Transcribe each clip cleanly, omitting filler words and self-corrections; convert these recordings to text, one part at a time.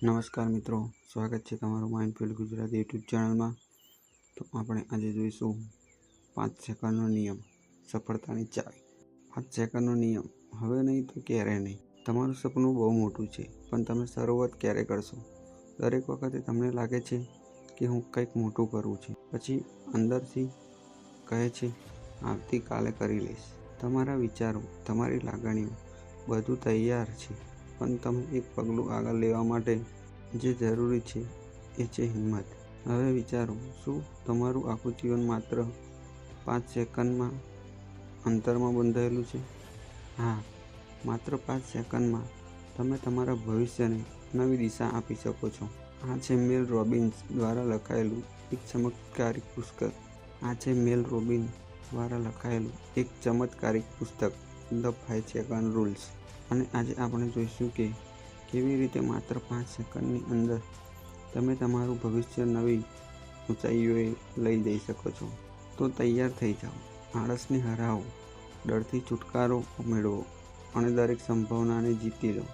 નમસ્કાર મિત્રો, સ્વાગત છે તમારું માઇન્ડફિલ્ડ ગુજરાતી યુટ્યુબ ચેનલમાં. તો આપણે આજે જોઈશું 5 સેકન્ડનો નિયમ, સફળતાની ચાવી. 5 સેકન્ડનો નિયમ, હવે નહીં તો ક્યારે નહીં. તમારું સપનું બહુ મોટું છે, પણ તમે શરૂઆત ક્યારે કરશો? દરેક વખતે તમને લાગે છે કે હું કંઈક મોટું કરવું છે, પછી અંદરથી કહે છે આવતીકાલે કરી લઈશ. તમારા વિચારો, તમારી લાગણીઓ, બધું તૈયાર છે, પણ તમે એક પગલું આગળ લેવા માટે જે જરૂરી છે એ છે હિંમત. હવે વિચારો, શું તમારું આખું જીવન માત્ર 5 સેકન્ડમાં અંતરમાં બંધાયેલું છે? હા, માત્ર 5 સેકન્ડમાં તમે તમારા ભવિષ્યને નવી દિશા આપી શકો છો. આ છે મેલ રોબિન્સ દ્વારા લખાયેલું એક ચમત્કારિક પુસ્તક ધ 5 સેકન્ડ રૂલ્સ. અને આજે આપણે જોઈશું કે કેવી રીતે માત્ર 5 સેકન્ડની અંદર તમે તમારું ભવિષ્ય નવી ઊંચાઈઓએ લઈ જઈ શકો છો. તો તૈયાર થઈ જાઓ, આળસને હરાવો, ડરથી છુટકારો મેળવો અને દરેક સંભાવનાને જીતી લો,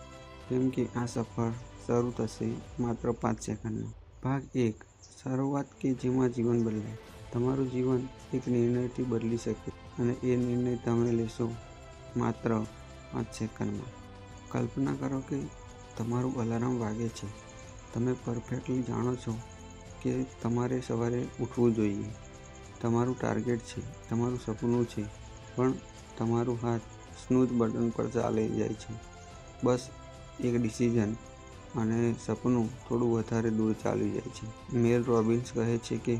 કેમ કે આ સફર શરૂ થશે માત્ર 5 સેકન્ડમાં. ભાગ 1, શરૂઆત કે જેમાં જીવન બદલાય. તમારું જીવન એક નિર્ણયથી બદલી શકે અને એ નિર્ણય તમે લેશો માત્ર 5 સેકન્ડમાં. કલ્પના કરો કે તમારું અલાર્મ વાગે છે. તમે પરફેક્ટલી જાણો છો કે તમારે સવારે ઉઠવું જોઈએ. તમારું ટાર્ગેટ છે, તમારું સપનું છે, પણ તમારું હાથ સ્નૂઝ બટન પર ચાલી જાય છે. બસ એક ડિસિઝન અને સપનું થોડું વધારે દૂર ચાલી જાય છે. મેલ રોબિન્સ કહે છે કે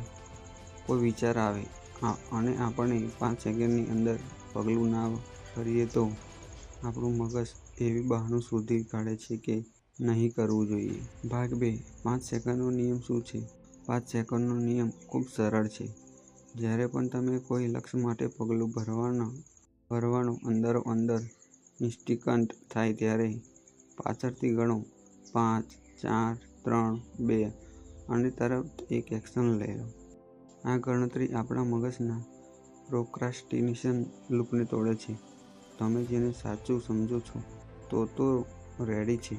કોઈ વિચાર આવે અને આપણે 5 સેકન્ડની અંદર પગલું ના ભરીએ તો આપણું મગજ એવી બહાનું શોધી કાઢે છે કે નહીં કરવું જોઈએ. ભાગ 2, 5 સેકન્ડનો નિયમ શું છે? 5 સેકન્ડનો નિયમ ખૂબ સરળ છે. જ્યારે પણ તમે કોઈ લક્ષ્ય માટે પગલું ભરવાનો અંદરો-અંદર ઇન્સ્ટિંક્ટ થાય ત્યારે પાછળથી ગણો 5, 4, 3, 2 અને તરત એક એક્શન લઈ લો. આ ગણતરી આપણા મગજના પ્રોક્રાસ્ટિનેશન લૂપને તોડે છે. તમે જેને સાચું સમજો છો તો રેડી છે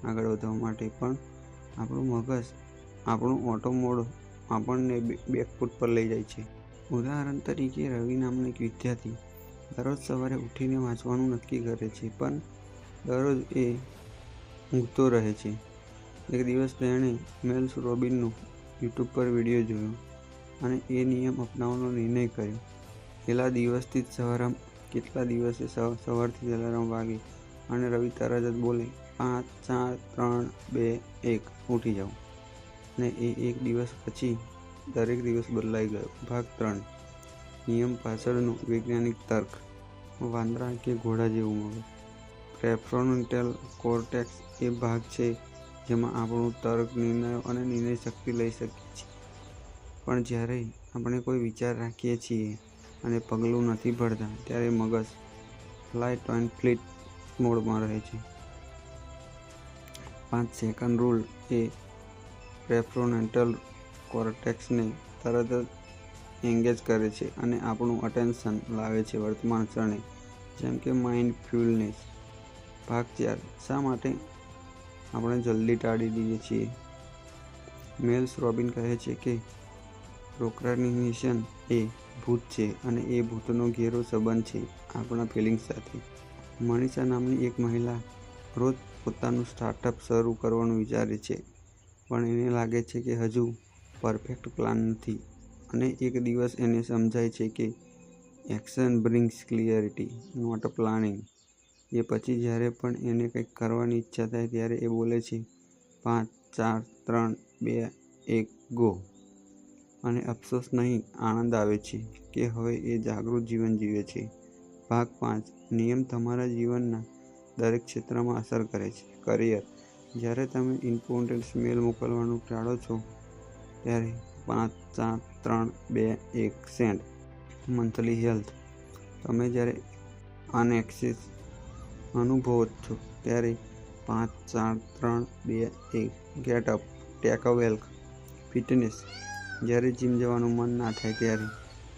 આગળ વધવા માટે, પણ આપણું મગજ, આપણું ઓટો મોડ આપણને બેકફૂટ પર લઈ જાય છે. ઉદાહરણ તરીકે, રવિ નામનો એક વિદ્યાર્થી દરરોજ સવારે ઉઠીને વાંચવાનું નક્કી કરે છે, પણ દરરોજ એ ઊંઘતો રહે છે. એક દિવસ તેણે મેલ રોબિન્સનો યુટ્યુબ પર વિડીયો જોયો અને એ નિયમ અપનાવવાનો નિર્ણય કર્યો. કેટલા દિવસે સવારથી અલાર્મ વાગે અને રવિ તરત જ બોલે 5, 4, 3, 2, 1 ઉઠી જાઓ. અને એક દિવસ પછી દરેક દિવસ બદલાઈ ગયો. ભાગ 3, નિયમ પાછળનું વૈજ્ઞાનિક તર્ક. વાંદરા કે ઘોડા જેવું મગજ. પ્રેફ્રોન્ટલ કોર્ટેક્સ એ ભાગ છે જેમાં આપણું તર્ક, નિર્ણયો અને નિર્ણય શક્તિ લઈ શકીએ છીએ. પણ જ્યારે આપણે કોઈ વિચાર રાખીએ છીએ અને પગલું નથી ભરતા, ત્યારે મગજ ફ્લાઇટ એન્ડ ફ્લીટ મોડમાં રહે છે. 5 સેકન્ડ રૂલ એ પ્રેફ્રોન્ટલ કોર્ટેક્સને તરત જ એંગેજ કરે છે અને આપણું અટેન્શન લાવે છે વર્તમાન ક્ષણે, જેમ કે માઇન્ડફુલનેસ. ભાગ 4, શા માટે આપણે જલ્દી ટાળી દઈએ છીએ? મેલ રોબિન્સ કહે છે કે પ્રોક્રાસ્ટિનેશન એ ભૂત છે અને એ ભૂતનો ઘેરો સંબંધ છે આપણા ફિલિંગ્સ સાથે. મનીષા નામની એક મહિલા રોજ પોતાનું સ્ટાર્ટઅપ શરૂ કરવાનું વિચારે છે, પણ એને લાગે છે કે હજુ પરફેક્ટ પ્લાન નથી. અને એક દિવસ એને સમજાય છે કે action brings clarity, not planning. એ પછી જ્યારે પણ એને કંઈક કરવાની ઈચ્છા થાય ત્યારે એ બોલે છે 5, 4, 3, 2, 1 ગો. અને અફસોસ નહીં, આનંદ આવે છે કે હવે એ જાગૃત જીવન જીવે છે. ભાગ 5, નિયમ તમારા જીવનના દરેક ક્ષેત્રમાં અસર કરે છે. કરિયર. જ્યારે તમે ઇમ્પોર્ટન્ટ મેલ મોકલવાનું ટાળો છો ત્યારે 5, 4, 3, 2, 1 સેન્ડ. Monthly health. તમે જ્યારે અનએક્સિયસ અનુભવો છો ત્યારે 5, 4, 3, 2, 1 get up, take a walk. Fitness. જ્યારે જીમ જવાનું મન ના થાય ત્યારે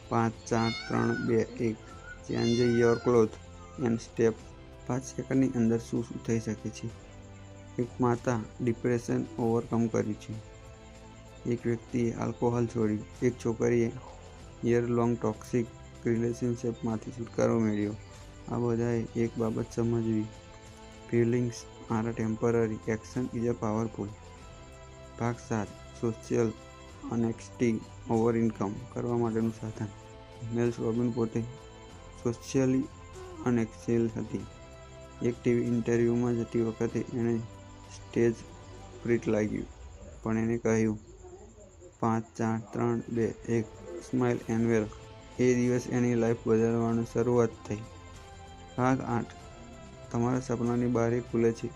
5, 4, 3, 2, 1 change your cloth and step. 5 સેકન્ડની અંદર શું થઈ શકે છે? એક માતા ડિપ્રેશન ઓવરકમ કર્યું છે. એક વ્યક્તિએ આલ્કોહોલ છોડ્યું. એક છોકરીએ યર લોંગ ટોક્સિક રિલેશનશિપમાંથી છુટકારો મેળવ્યો. આ બધાએ એક બાબત સમજવી: feelings are temporary, action is a powerful. ભાગ 7: સોશિયલ ઓનેસ્ટી ઓવર ઇન્કમ કરવા માટેનું સાધન. મેલ રોબિન પોતે સોશિયલી અનએક્સેલ હતી. એક ટીવી ઇન્ટરવ્યુમાં જતી વખતે એને સ્ટેજ ફ્રીટ લાગ્યું, પણ એણે કહ્યું, 5, 4, 3, 2, 1, સ્માઇલ એન્ડ વેલ. એ દિવસ એની લાઈફ બદલવાની શરૂઆત થઈ. ભાગ 8: તમારા સપનાની બારી ખુલે છે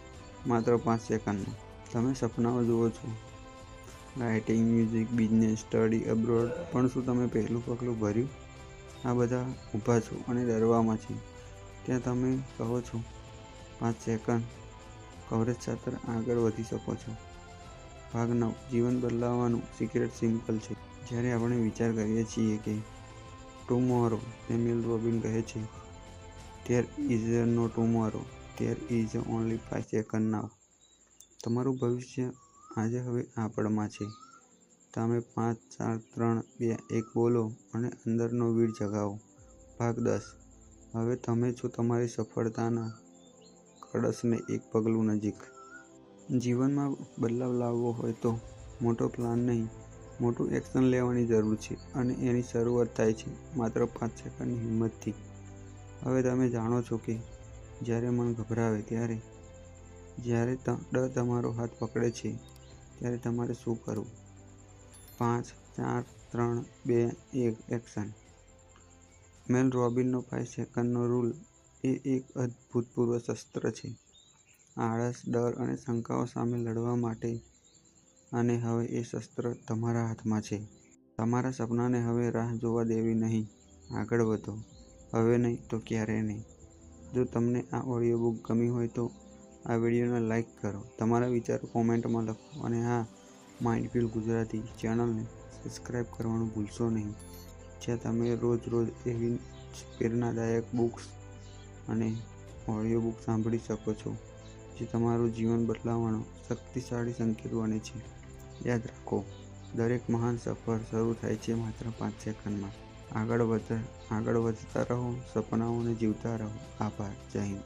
માત્ર 5 સેકન્ડમાં. તમે સપનાઓ જુઓ છો, writing, music, business, study abroad, પણ શું તમે પહેલું પગલું ભર્યું? આ બધા ઊભા છો અને ડરવામાં છે. ત્યાં તમે કહો છો, 5 સેકન્ડ કવરેજ સાથે આગળ વધી શકો છો. ભાગ 9: જીવન બદલવાનું સિક્રેટ સિમ્પલ છે. જ્યારે આપણે વિચાર કરીએ છીએ કે ટુમોરો, મેલ રોબિન કહે છે, "there is no tomorrow, there is only 5 second now." તમારું ભવિષ્ય આજે હવે આ પળમાં છે. તમે 5, 4, 3, 2, 1 બોલો અને અંદરનો વીર જગાવો. ભાગ 10: હવે તમે છો તમારી સફળતાના કળશને એક પગલું નજીક. જીવનમાં બદલાવ લાવવો હોય તો મોટો પ્લાન નહીં, મોટું એક્શન લેવાની જરૂર છે, અને એની શરૂઆત થાય છે માત્ર 5 સેકન્ડની હિંમતથી. હવે તમે જાણો છો કે જ્યારે મન ગભરાવે, જ્યારે ડર તમારો હાથ પકડે છે, ત્યારે તમારે શું કરવું. 5, 4, 3, 2, 1, એક્શન. મેલ રોબિનનો 5 સેકન્ડનો રૂલ એ એક અભૂતપૂર્વ શસ્ત્ર છે આળસ, ડર અને શંકાઓ સામે લડવા માટે. અને હવે એ શસ્ત્ર તમારા હાથમાં છે. તમારા સપનાને હવે રાહ જોવા દેવી નહીં. આગળ વધો. હવે નહીં તો ક્યારેય નહીં. જો તમને આ ઓડિયો બુક ગમી હોય તો આ વિડીયોને લાઈક કરો, તમારા વિચારો કોમેન્ટમાં લખો, અને હા, માઇન્ડફુલ ગુજરાતી ચેનલને સબસ્ક્રાઈબ કરવાનું ભૂલશો નહીં, જ્યાં તમે રોજ એવી પ્રેરણાદાયક બુક્સ અને ઓડિયો બુક સાંભળી શકો છો, જે તમારું જીવન બદલવાનો શક્તિશાળી સંકેત બને છે. યાદ રાખો, દરેક મહાન સફર શરૂ થાય છે માત્ર 5 સેકન્ડમાં. આગળ વધતા રહો, સપનાઓને જીવતા રહો. આભાર. જય હિન્દ.